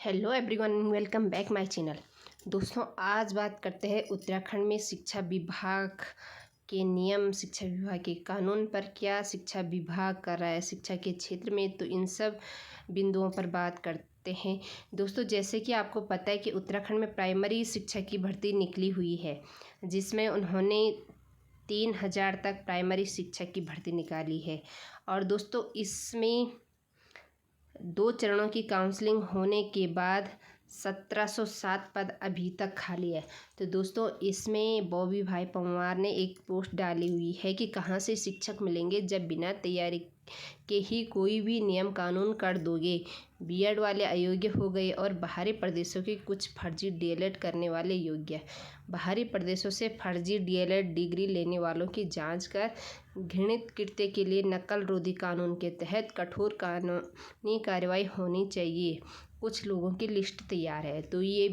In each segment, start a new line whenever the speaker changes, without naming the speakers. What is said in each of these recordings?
Hello everyone, welcome back my channel. दोस्तों, आज बात करते हैं उत्तराखंड में शिक्षा विभाग के नियम, शिक्षा विभाग के कानून पर क्या शिक्षा विभाग कर रहा है शिक्षा के क्षेत्र में। तो इन सब बिंदुओं पर बात करते हैं। दोस्तों, जैसे कि आपको पता है कि उत्तराखंड में प्राइमरी शिक्षा की भर्ती निकली हुई है, जिसमें उन्होंने 3000 तक प्राइमरी शिक्षा की भर्ती निकाली है। और दोस्तों, इसमें 2 चरणों की काउंसलिंग होने के बाद 1707 पद अभी तक खाली है। तो दोस्तों, इसमें बॉबी भाई पंवार ने एक पोस्ट डाली हुई है कि कहाँ से शिक्षक मिलेंगे जब बिना तैयारी के ही कोई भी नियम कानून कर दोगे। बीएड वाले अयोग्य हो गए और बाहरी प्रदेशों के कुछ फर्जी डीएलएड करने वाले योग्य। बाहरी प्रदेशों से फर्जी डीएलएड डिग्री लेने वालों की जांच कर घृणित कृत्य के लिए नकल रोधी कानून के तहत कठोर कानूनी कार्रवाई होनी चाहिए। कुछ लोगों की लिस्ट तैयार है। तो ये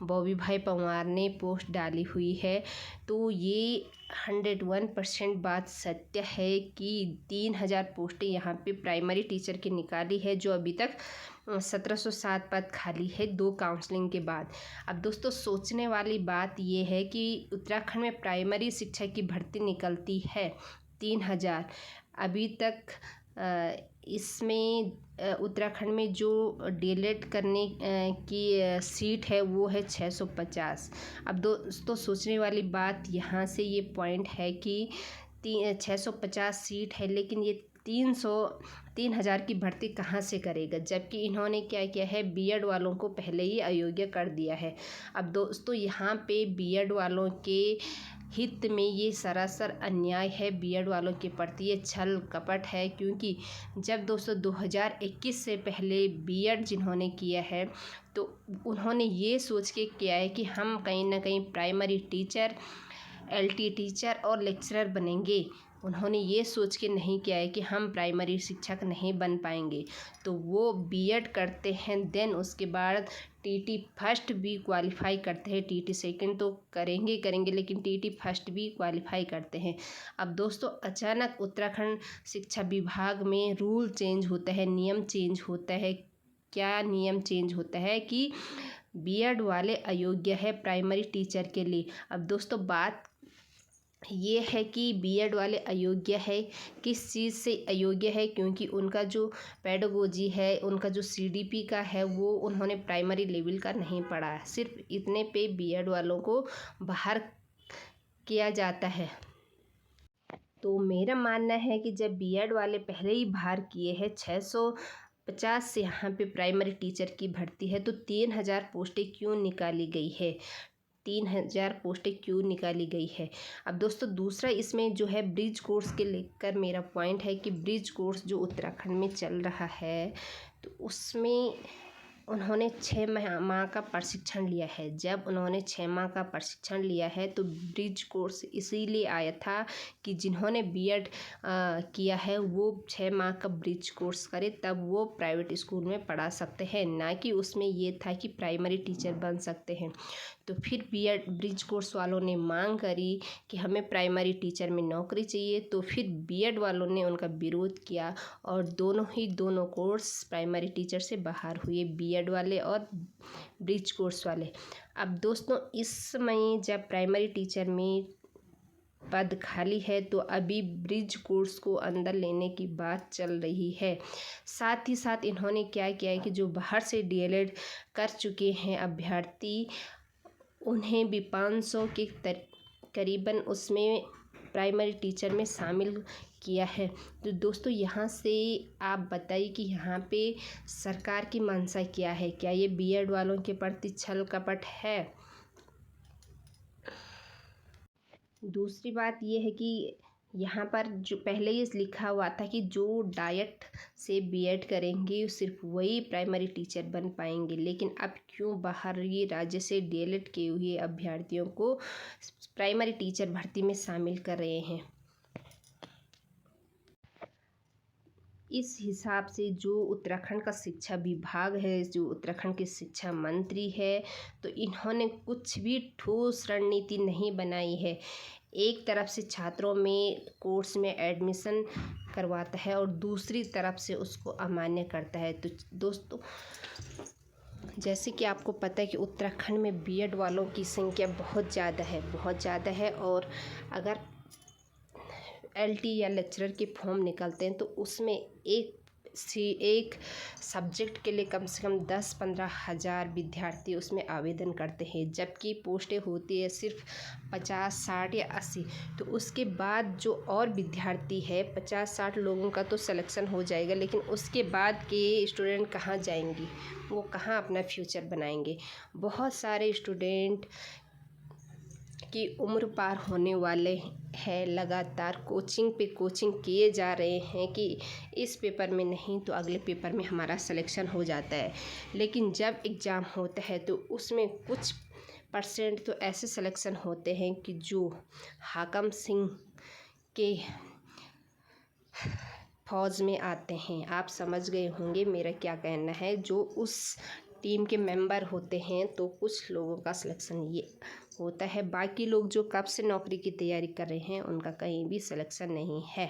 बॉबी भाई पंवार ने पोस्ट डाली हुई है। तो ये 101% बात सत्य है कि 3000 पोस्टें यहाँ पे प्राइमरी टीचर की निकाली है, जो अभी तक 1707 पद खाली है 2 काउंसलिंग के बाद। अब दोस्तों, सोचने वाली बात ये है कि उत्तराखंड में प्राइमरी शिक्षा की भर्ती निकलती है 3000, अभी तक इसमें उत्तराखंड में जो डीएलएड करने की सीट है वो है 650। अब दोस्तों, सोचने वाली बात यहाँ से ये पॉइंट है कि 650 सीट है, लेकिन ये 3000 की भर्ती कहाँ से करेगा, जबकि इन्होंने क्या किया है, बीएड वालों को पहले ही अयोग्य कर दिया है। अब दोस्तों, यहाँ पे बीएड वालों के हित में ये सरासर अन्याय है। बीएड वालों के प्रति ये छल कपट है, क्योंकि जब दोस्तों 2021 से पहले बीएड जिन्होंने किया है, तो उन्होंने ये सोच के किया है कि हम कहीं ना कहीं प्राइमरी टीचर, एलटी टीचर और लेक्चरर बनेंगे। उन्होंने ये सोच के नहीं किया है कि हम प्राइमरी शिक्षक नहीं बन पाएंगे। तो वो बीएड करते हैं, उसके बाद टीटी फर्स्ट भी क्वालिफाई करते हैं। टीटी सेकंड तो करेंगे, लेकिन टीटी फर्स्ट भी क्वालिफाई करते हैं। अब दोस्तों, अचानक उत्तराखंड शिक्षा विभाग में रूल चेंज होता है, नियम चेंज होता है। क्या नियम चेंज होता है कि बीएड वाले अयोग्य है प्राइमरी टीचर के लिए। अब दोस्तों, बात ये है कि बीएड वाले अयोग्य है, किस चीज़ से अयोग्य है, क्योंकि उनका जो पेडागोजी है, उनका जो सीडीपी का है, वो उन्होंने प्राइमरी लेवल का नहीं पढ़ा है। सिर्फ इतने पे बीएड वालों को बाहर किया जाता है। तो मेरा मानना है कि जब बीएड वाले पहले ही बाहर किए हैं, 650 से यहाँ पे प्राइमरी टीचर की भर्ती है, तो 3000 पोस्टें क्यों निकाली गई है, 3000 पोस्टें क्यों निकाली गई है। अब दोस्तों, दूसरा इसमें जो है ब्रिज कोर्स के लेकर मेरा पॉइंट है कि ब्रिज कोर्स जो उत्तराखंड में चल रहा है, तो उसमें उन्होंने 6 माह का प्रशिक्षण लिया है। जब उन्होंने 6 माह का प्रशिक्षण लिया है, तो ब्रिज कोर्स इसीलिए आया था कि जिन्होंने बीएड किया है वो 6 माह का ब्रिज कोर्स करे, तब वो प्राइवेट स्कूल में पढ़ा सकते हैं, ना कि उसमें ये था कि प्राइमरी टीचर बन सकते हैं। तो फिर बीएड ब्रिज कोर्स वालों ने मांग करी कि हमें प्राइमरी टीचर में नौकरी चाहिए। तो फिर बीएड वालों ने उनका विरोध किया और दोनों कोर्स प्राइमरी टीचर से बाहर हुए, बीएड वाले और ब्रिज कोर्स वाले। अब दोस्तों, इस समय जब प्राइमरी टीचर में पद खाली है, तो अभी ब्रिज कोर्स को अंदर लेने की बात चल रही है। साथ ही साथ इन्होंने क्या किया है कि जो बाहर से डीएलएड कर चुके हैं अभ्यर्थी, उन्हें भी 500 के करीबन उसमें प्राइमरी टीचर में शामिल किया है। तो दोस्तों, यहाँ से आप बताइए कि यहाँ पे सरकार की मंशा क्या है। क्या ये बीएड वालों के प्रति छल कपट है? दूसरी बात ये है कि यहाँ पर जो पहले ही लिखा हुआ था कि जो डाइट से बीएड करेंगे सिर्फ वही प्राइमरी टीचर बन पाएंगे, लेकिन अब क्यों बाहर ये राज्य से डीएलएड किए हुए अभ्यर्थियों को प्राइमरी टीचर भर्ती में शामिल कर रहे हैं। इस हिसाब से जो उत्तराखंड का शिक्षा विभाग है, जो उत्तराखंड के शिक्षा मंत्री है, तो इन्होंने कुछ भी ठोस रणनीति नहीं बनाई है। एक तरफ से छात्रों में कोर्स में एडमिशन करवाता है और दूसरी तरफ से उसको अमान्य करता है। तो दोस्तों, जैसे कि आपको पता है कि उत्तराखंड में बीएड वालों की संख्या बहुत ज़्यादा है और अगर एलटी या लेक्चरर के फॉर्म निकलते हैं तो उसमें एक सब्जेक्ट के लिए कम से कम 10-15 हज़ार विद्यार्थी उसमें आवेदन करते हैं, जबकि पोस्टें होती है सिर्फ 50, 60 या 80। तो उसके बाद जो और विद्यार्थी है 50-60 लोगों का तो सिलेक्शन हो जाएगा, लेकिन उसके बाद के स्टूडेंट कहाँ जाएंगे, वो कहाँ अपना फ्यूचर बनाएंगे। बहुत सारे स्टूडेंट की उम्र पार होने वाले हैं, लगातार कोचिंग पे कोचिंग किए जा रहे हैं कि इस पेपर में नहीं तो अगले पेपर में हमारा सिलेक्शन हो जाता है। लेकिन जब एग्ज़ाम होता है तो उसमें कुछ परसेंट तो ऐसे सिलेक्शन होते हैं कि जो हाकम सिंह के फौज में आते हैं। आप समझ गए होंगे मेरा क्या कहना है। जो उस टीम के मेंबर होते हैं तो कुछ लोगों का सिलेक्शन ये होता है, बाकी लोग जो कब से नौकरी की तैयारी कर रहे हैं उनका कहीं भी सिलेक्शन नहीं है।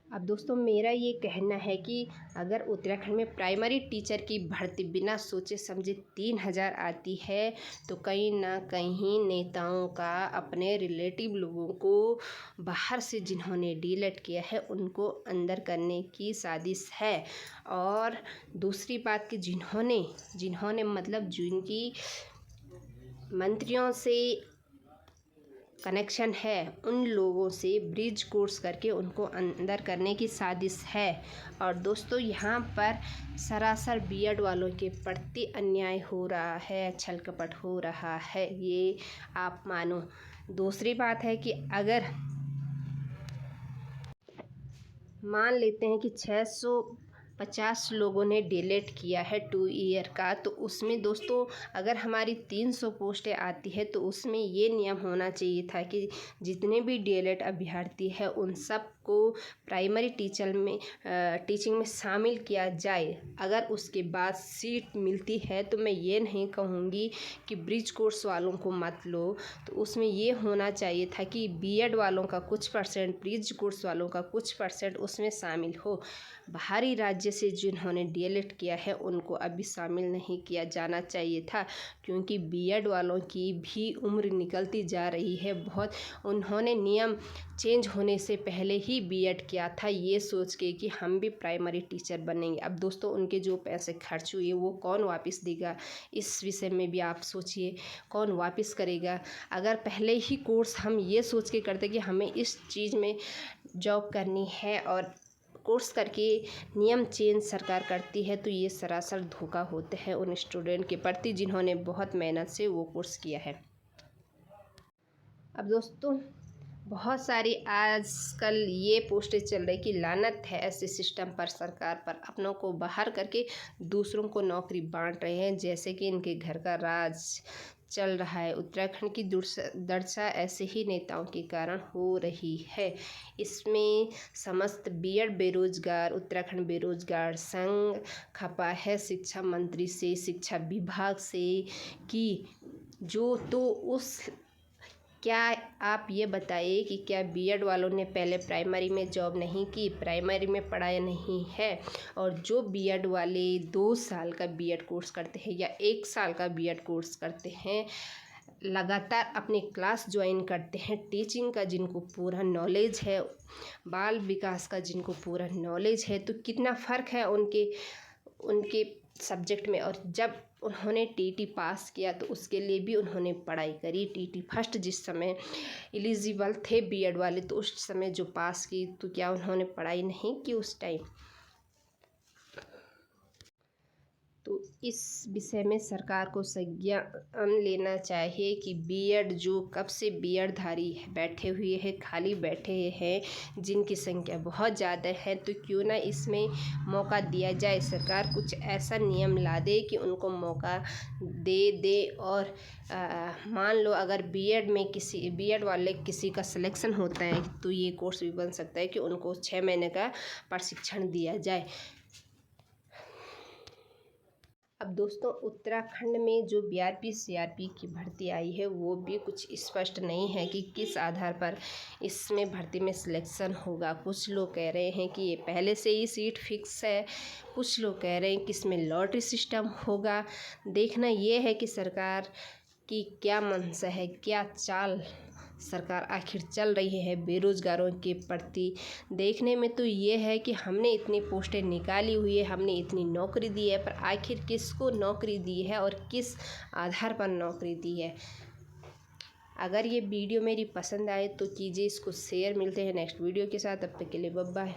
अब दोस्तों मेरा ये कहना है कि अगर उत्तराखंड में प्राइमरी टीचर की भर्ती बिना सोचे समझे 3000 आती है तो कहीं ना कहीं नेताओं का अपने रिलेटिव लोगों को बाहर से जिन्होंने डीएलएड किया है उनको अंदर करने की साजिश है। और दूसरी बात कि जिन्होंने मतलब जिनकी मंत्रियों से कनेक्शन है उन लोगों से ब्रिज कोर्स करके उनको अंदर करने की साजिश है। और दोस्तों यहाँ पर सरासर बीएड वालों के प्रति अन्याय हो रहा है, छल कपट हो रहा है, ये आप मानो। दूसरी बात है कि अगर मान लेते हैं कि 650 लोगों ने डीएलएड किया है 2 ईयर का, तो उसमें दोस्तों अगर हमारी 300 पोस्टें आती है तो उसमें ये नियम होना चाहिए था कि जितने भी डीएलएड अभ्यर्थी हैं उन सब को प्राइमरी टीचिंग में शामिल किया जाए। अगर उसके बाद सीट मिलती है तो मैं ये नहीं कहूँगी कि ब्रिज कोर्स वालों को मत लो, तो उसमें ये होना चाहिए था कि बीएड वालों का कुछ परसेंट, ब्रिज कोर्स वालों का कुछ परसेंट उसमें शामिल हो। बाहरी राज्य से जिन्होंने डीएलएड किया है उनको अभी शामिल नहीं किया जाना चाहिए था, क्योंकि बीएड वालों की भी उम्र निकलती जा रही है बहुत। उन्होंने नियम चेंज होने से पहले ही बीएड किया था ये सोच के कि हम भी प्राइमरी टीचर बनेंगे। अब दोस्तों उनके जो पैसे खर्च हुए वो कौन वापस देगा, इस विषय में भी आप सोचिए, कौन वापस करेगा। अगर पहले ही कोर्स हम ये सोच के करते कि हमें इस चीज़ में जॉब करनी है और कोर्स करके नियम चेंज सरकार करती है, तो ये सरासर धोखा होता है उन स्टूडेंट के प्रति जिन्होंने बहुत मेहनत से वो कोर्स किया है। अब दोस्तों बहुत सारी आजकल ये पोस्टें चल रही कि लानत है ऐसे सिस्टम पर, सरकार पर, अपनों को बाहर करके दूसरों को नौकरी बांट रहे हैं, जैसे कि इनके घर का राज चल रहा है। उत्तराखंड की दुर्दशा ऐसे ही नेताओं के कारण हो रही है। इसमें समस्त बीएड बेरोजगार उत्तराखंड बेरोजगार संघ खपा है शिक्षा मंत्री से, शिक्षा विभाग से कि जो तो उस क्या आप ये बताइए कि क्या बीएड वालों ने पहले प्राइमरी में जॉब नहीं की, प्राइमरी में पढ़ाया नहीं है। और जो बीएड वाले 2 साल का बीएड कोर्स करते हैं या 1 साल का बीएड कोर्स करते हैं, लगातार अपनी क्लास ज्वाइन करते हैं, टीचिंग का जिनको पूरा नॉलेज है, बाल विकास का जिनको पूरा नॉलेज है, तो कितना फ़र्क है उनके सब्जेक्ट में। और जब उन्होंने टीटी पास किया तो उसके लिए भी उन्होंने पढ़ाई करी। टीटी फर्स्ट जिस समय एलिजिबल थे बीएड वाले, तो उस समय जो पास की, तो क्या उन्होंने पढ़ाई नहीं की उस टाइम? तो इस विषय में सरकार को संज्ञान लेना चाहिए कि बीएड जो कब से बीएड धारी बैठे हुए हैं, खाली बैठे हैं, जिनकी संख्या बहुत ज़्यादा है, तो क्यों ना इसमें मौका दिया जाए। सरकार कुछ ऐसा नियम ला दे कि उनको मौका दे। और मान लो अगर बीएड वाले किसी का सिलेक्शन होता है तो ये कोर्स भी बन सकता है कि उनको 6 महीने का प्रशिक्षण दिया जाए। अब दोस्तों उत्तराखंड में जो बीआरपी सीआरपी की भर्ती आई है वो भी कुछ स्पष्ट नहीं है कि किस आधार पर इसमें भर्ती में सिलेक्शन होगा। कुछ लोग कह रहे हैं कि ये पहले से ही सीट फिक्स है, कुछ लोग कह रहे हैं कि इसमें लॉटरी सिस्टम होगा। देखना ये है कि सरकार की क्या मंशा है, क्या चाल सरकार आखिर चल रही है बेरोज़गारों के प्रति। देखने में तो ये है कि हमने इतनी पोस्टें निकाली हुई है, हमने इतनी नौकरी दी है, पर आखिर किसको नौकरी दी है और किस आधार पर नौकरी दी है। अगर ये वीडियो मेरी पसंद आए तो कीजिए इसको शेयर। मिलते हैं नेक्स्ट वीडियो के साथ, तब तक के लिए बाय बाय।